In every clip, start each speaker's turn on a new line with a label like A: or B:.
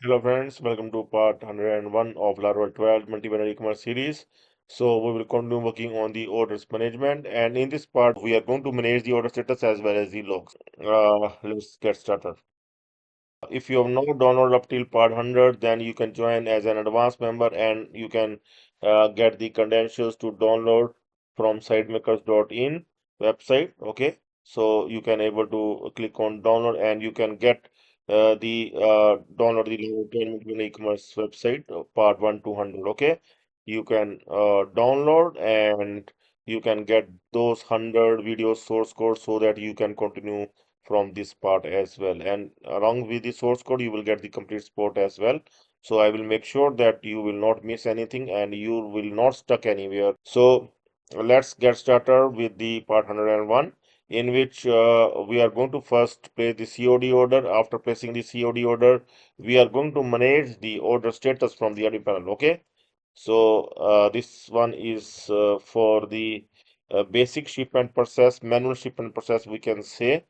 A: Hello friends, welcome to part 101 of Laravel 12 multi-vendor e-commerce series. So we will continue working on the orders management, and in this part we are going to manage the order status as well as the logs. Let's get started. If you have not downloaded up till part 100, then you can join as an advanced member and you can get the credentials to download from sitemakers.in website. Okay, so you can able to click on download and you can get the download the Laravel e-commerce website part 1 to 100. Okay, you can download and you can get those 100 video source codes so that you can continue from this part as well, and along with the source code you will get the complete support as well. So I will make sure that you will not miss anything and you will not stuck anywhere. So let's get started with the part 101, in which we are going to first place the COD order. After placing the COD order, we are going to manage the order status from the admin panel. Okay, so this one is for the basic shipment process, manual shipment process, we can say.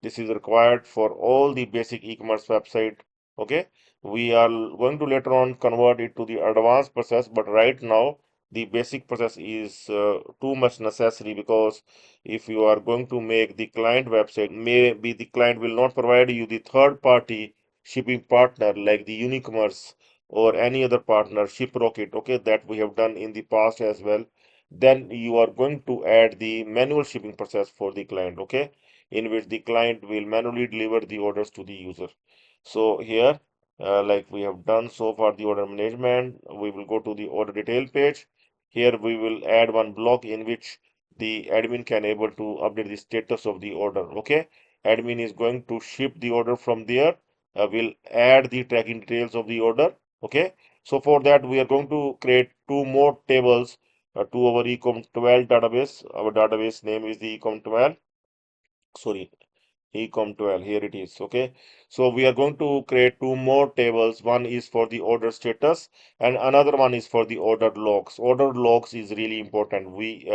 A: This is required for all the basic e-commerce website. Okay, we are going to later on convert it to the advanced process, but right now the basic process is too much necessary, because if you are going to make the client website, maybe the client will not provide you the third party shipping partner like the Unicommerce or any other partner, ShipRocket, okay, that we have done in the past as well. Then you are going to add the manual shipping process for the client, okay, in which the client will manually deliver the orders to the user. So here, like we have done so far the order management, we will go to the order detail page. Here we will add one block in which the admin can able to update the status of the order. Okay, admin is going to ship the order from there. We'll add the tracking details of the order. Okay, so for that we are going to create two more tables to our ecom 12 database. Our database name is the ecom 12. Sorry, ecom 12, here it is. Okay, so we are going to create two more tables. One is for the order status and another one is for the order logs. Order logs is really important. We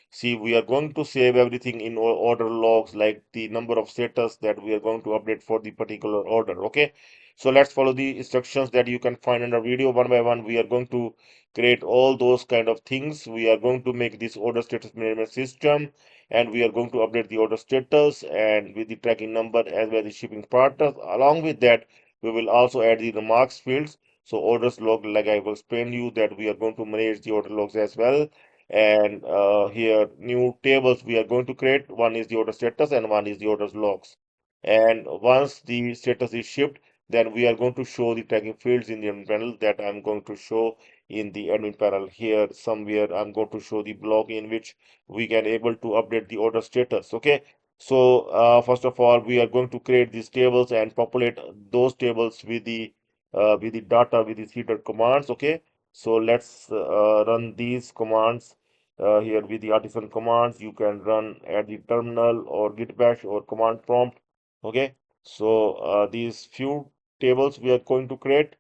A: see, we are going to save everything in order logs, like the number of status that we are going to update for the particular order. Okay, so let's follow the instructions that you can find in the video. One by one we are going to create all those kind of things. We are going to make this order status management system, and we are going to update the order status and with the tracking number as well as the shipping partners. Along with that, we will also add the remarks fields. So orders log, like I will explain you, that we are going to manage the order logs as well. And here new tables we are going to create. One is the order status and one is the orders logs. And once the status is shipped, then we are going to show the tracking fields in the admin panel, that I'm going to show in the admin panel. Here somewhere I'm going to show the block in which we can able to update the order status. Okay, so first of all we are going to create these tables and populate those tables with the data with the header commands. Okay, so let's run these commands here with the artisan commands. You can run at the terminal or git bash or command prompt. Okay, so these few tables we are going to create.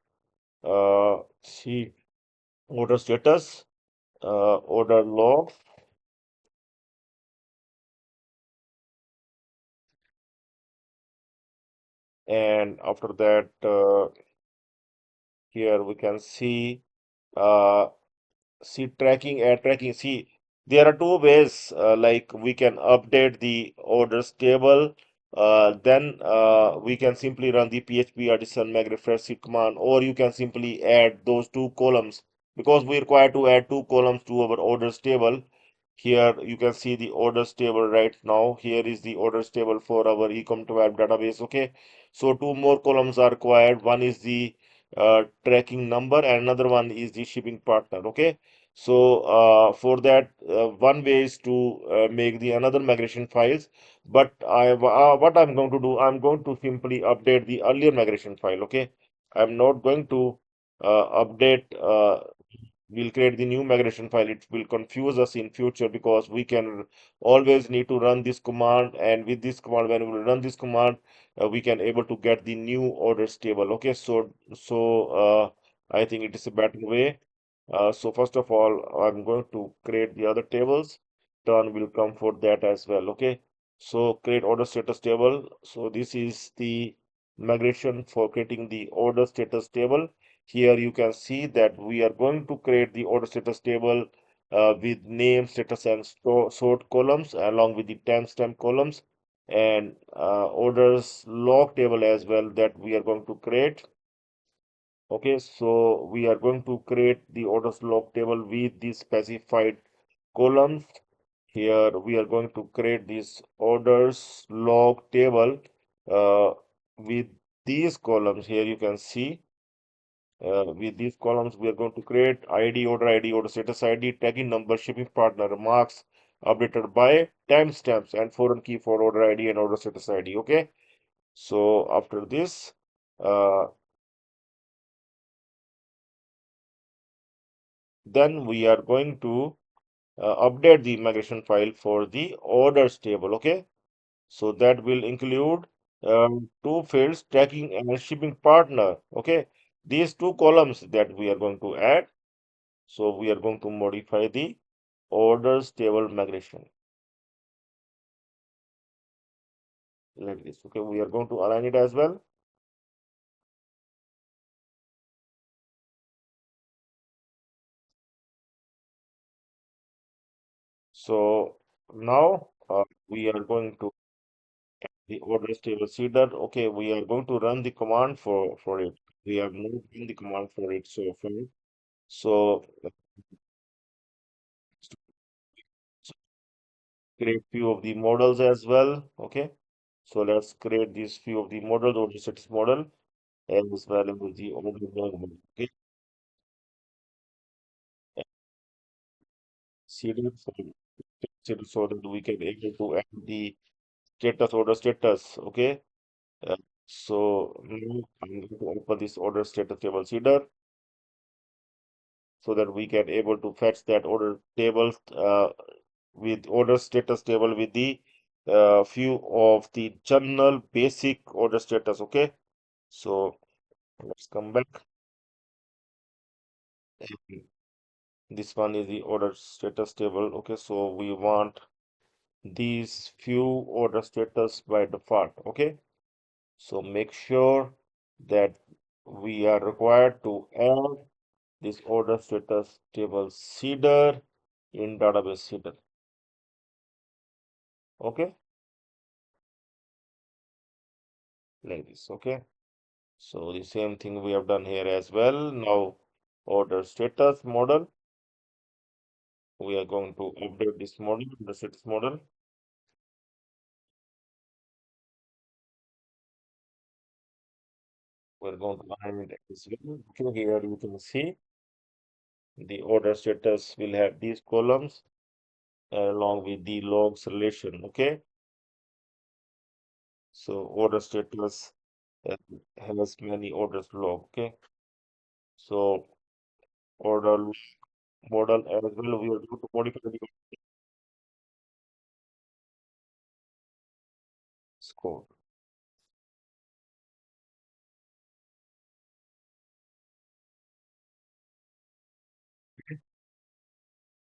A: See, order status, order log, and after that here we can see uh, see tracking, add tracking. See, there are two ways, like we can update the orders table. Then we can simply run the PHP artisan mag refresh sheet command, or you can simply add those two columns, because we require to add two columns to our orders table. Here you can see the orders table right now. Here is the orders table for our ecom 12 database. Okay, so two more columns are required. One is the tracking number and another one is the shipping partner. Okay, so for that, one way is to make the another migration files, but what I'm going to do, I'm going to simply update the earlier migration file. Okay, I'm not going to update we'll create the new migration file. It will confuse us in future, because we can always need to run this command, and with this command, when we run this command, we can able to get the new orders table. Okay, so I think it is a better way. So first of all, I'm going to create the other tables. Turn will come for that as well. Okay, so create order status table. So this is the migration for creating the order status table. Here you can see that we are going to create the order status table with name, status, and sort columns along with the timestamp columns and orders log table as well that we are going to create. Okay, so we are going to create the orders log table with the specified columns. Here we are going to create this orders log table with these columns. Here you can see with these columns we are going to create ID, order status ID, tagging number, shipping partner, marks updated by timestamps, and foreign key for order ID and order status ID. Okay, so after this, uh, then we are going to update the migration file for the orders table. Okay, so that will include two fields, tracking and shipping partner. Okay, these two columns that we are going to add. So we are going to modify the orders table migration like this. Okay, we are going to align it as well. So now we are going to the orders table seeder. Okay, we are going to run the command for it. We have not run the command for it so far. So let's create few of the models as well. Okay, so let's create these few of the models or the status model as well as the order model. Okay, seeder for so that we can able to add the status order status. Okay, uh, so now I'm going to open this order status table seeder so that we can able to fetch that order table with order status table with the few of the general basic order status. Okay, so let's come back. And this one is the order status table. Okay, so we want these few order status by default. Okay, so make sure that we are required to add this order status table seeder in database seeder. Okay, like this. Okay, so the same thing we have done here as well. Now, order status model. We are going to update this model, the status model. We're going to align it as well. Okay, here you can see the order status will have these columns along with the logs relation. Okay, so order status uh, has many orders log. Okay, so order model as well. We are going to modify the score.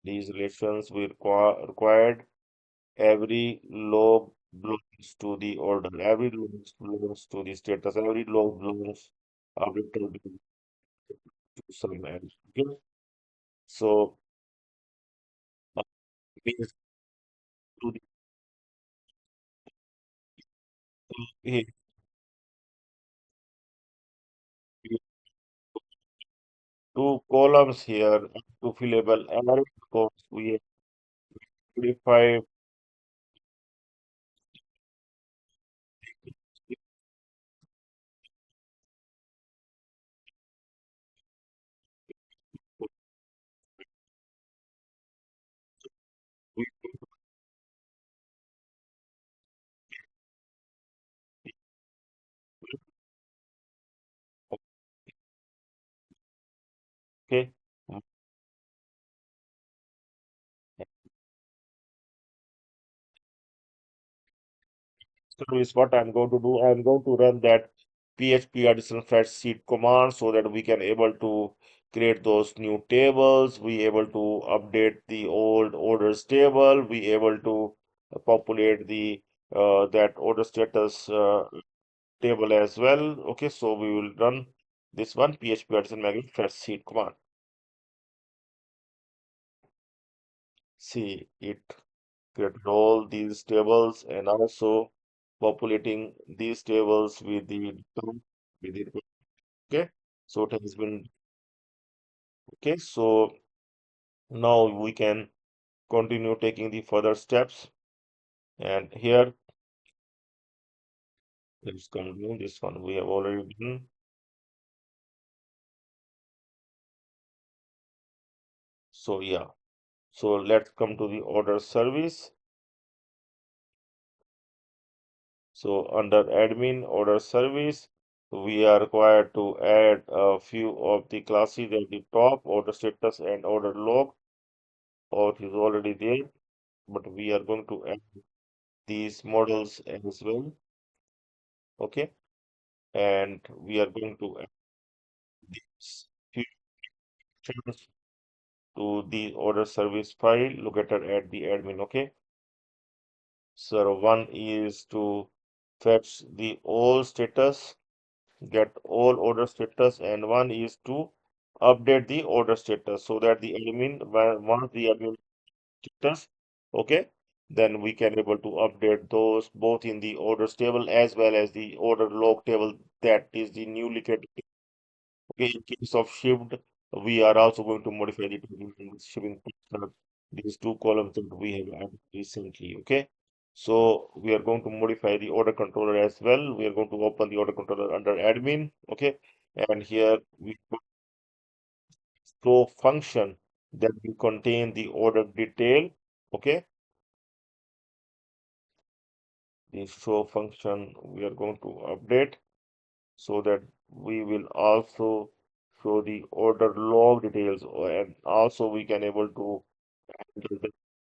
A: These relations we required every log belongs to the order. Every log belongs to the status. Every log belongs updated to some else. Okay. So means to the two columns here to fillable array because we have modified okay. So is what I'm going to do. I'm going to run that PHP additional fetch seed command so that we can able to create those new tables. We able to update the old orders table. We able to populate the that order status. table as well. Okay, so we will run this one php artisan magnet fetch seed command. See, it created all these tables and also populating these tables with the okay. So it has been okay. So now we can continue taking the further steps. And here, let's continue this one. We have already done. So yeah. So let's come to the order service. So under admin order service, we are required to add a few of the classes at the top, order status and order log, or it is already there, but we are going to add these models as well. Okay, and we are going to add these few functions to the order service file located at the admin. Okay, so one is to fetch the all status, get all order status, and one is to update the order status so that the admin once the admin status, okay, then we can able to update those both in the orders table as well as the order log table that is the newly created. Okay, in case of shipped, we are also going to modify the table in the shipping partner, these two columns that we have added recently. Okay, so we are going to modify the order controller as well. We are going to open the order controller under admin. Okay, and here we put show function that will contain the order detail. Okay, the show function we are going to update so that we will also show the order log details and also we can able to handle the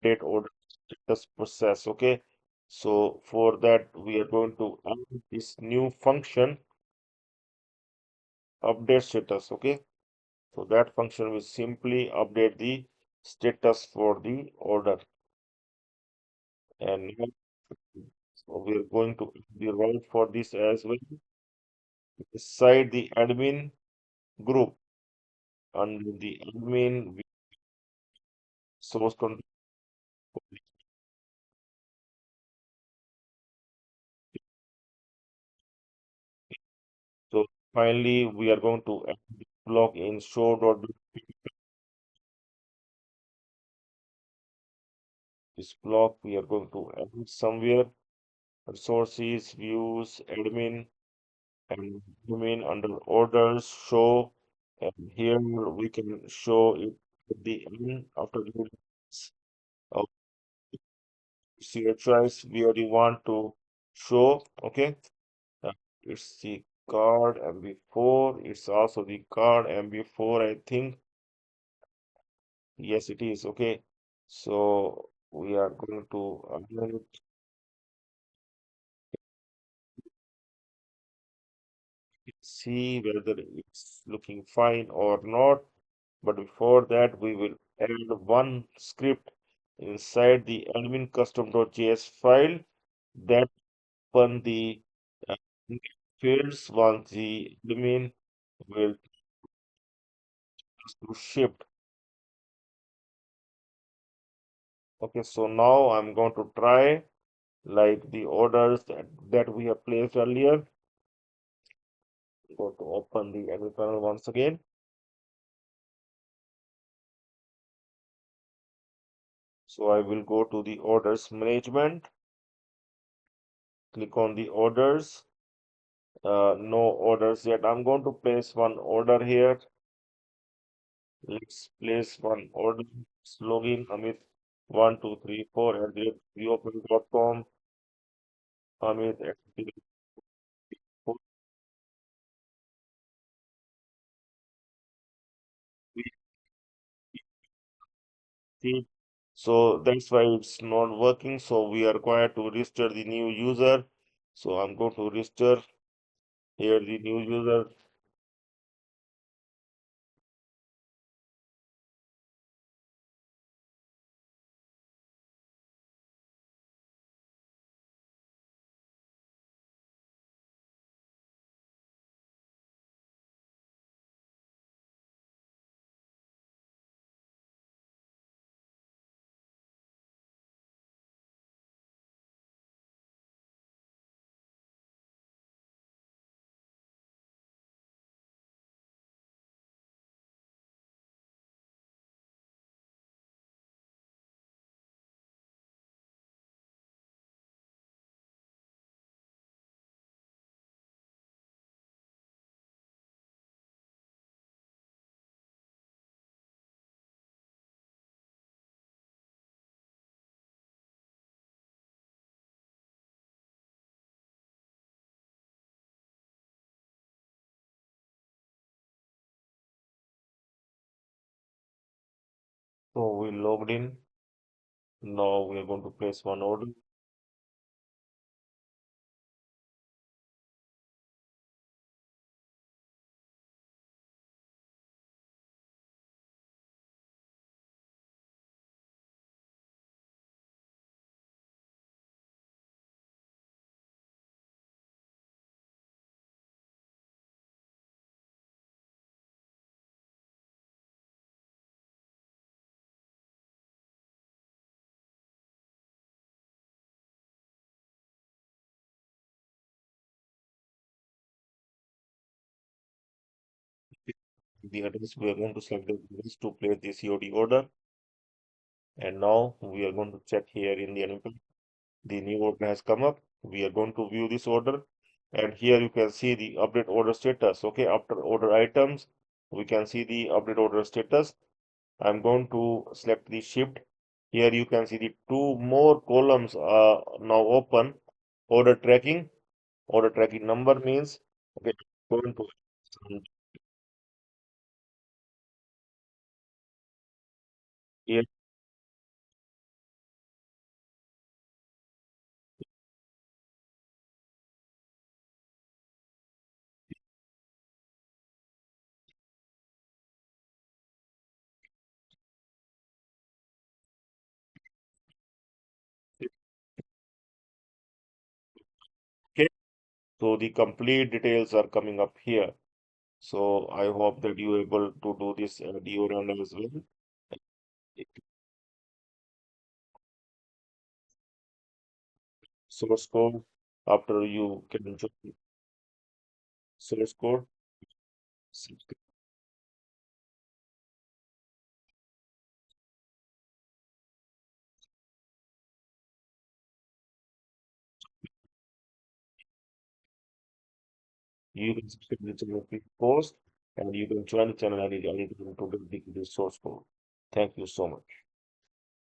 A: date order status process. Okay, so for that we are going to add this new function update status. Okay, so that function will simply update the status for the order, and now, so we are going to the route for this as well inside the admin group. Under the admin source control. So finally, we are going to add the block in show. This block we are going to add somewhere. Resources, views, admin, and admin under orders, show. And here we can show it at the end after the of your choice where you want to show. Okay. Uh, it's the card MB4. It's also the card MB4, I think. Yes, it is. Okay. So we are going to again see whether it's looking fine or not. But before that, we will add one script inside the admin custom.js file that open the uh, fields once the admin will to shipped. Okay, so now I'm going to try like the orders that we have placed earlier. Go to open the admin panel once again. So I will go to the orders management, click on the orders. No orders yet. I'm going to place one order here. Let's place one order. Let's log in Amit 1234 at the reopen.com. Amit at the so that's why it's not working. So we are required to register the new user. So I'm going to register here the new user. So we logged in. Now we are going to place one order. The address we are going to select the address to place the COD order. And now we are going to check here in the unemployed. The new order has come up. We are going to view this order. And here you can see the update order status. Okay, after order items, we can see the update order status. I'm going to select the shift. Here you can see the two more columns are now open. Order tracking. Order tracking number means okay, going to here. Okay, so the complete details are coming up here. So I hope that you are able to do this DORM as well. Source code after you can join source code. You can subscribe to the channel, click post, and you can join the channel anytime to get the source code. Thank you so much.